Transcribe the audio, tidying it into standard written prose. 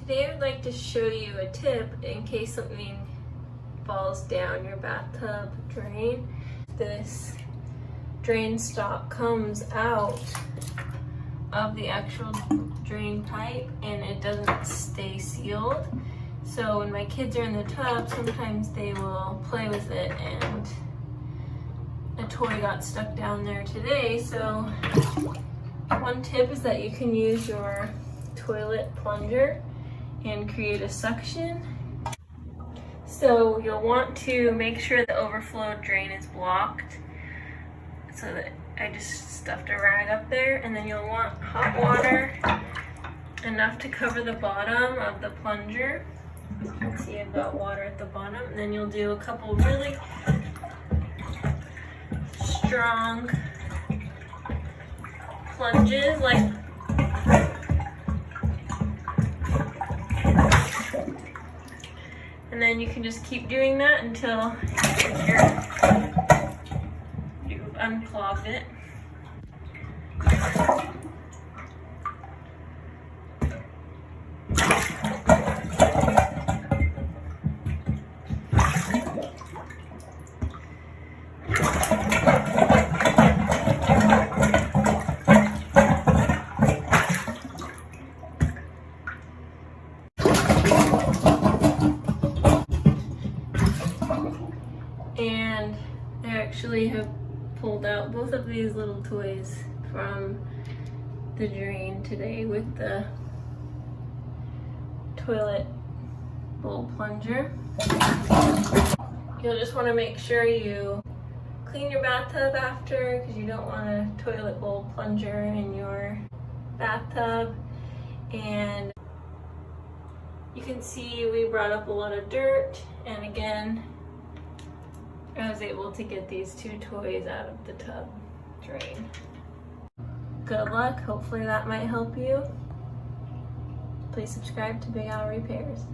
Today I'd like to show you a tip in case something falls down your bathtub drain. This drain stop comes out of the actual drain pipe and it doesn't stay sealed. So when my kids are in the tub, sometimes they will play with it and a toy got stuck down there today. So one tip is that you can use your toilet plunger and create a suction. So you'll want to make sure the overflow drain is blocked. So that I just stuffed a rag up there, and then you'll want hot water enough to cover the bottom of the plunger. You can see I've got water at the bottom, and then you'll do a couple really strong plunges, like and then you can just keep doing that until you've unclogged it. And I actually have pulled out both of these little toys from the drain today with the toilet bowl plunger. You'll just want to make sure you clean your bathtub after, because you don't want a toilet bowl plunger in your bathtub. And you can see we brought up a lot of dirt, and again I was able to get these two toys out of the tub drain. Good luck, hopefully that might help you. Please subscribe to Big Al Repairs.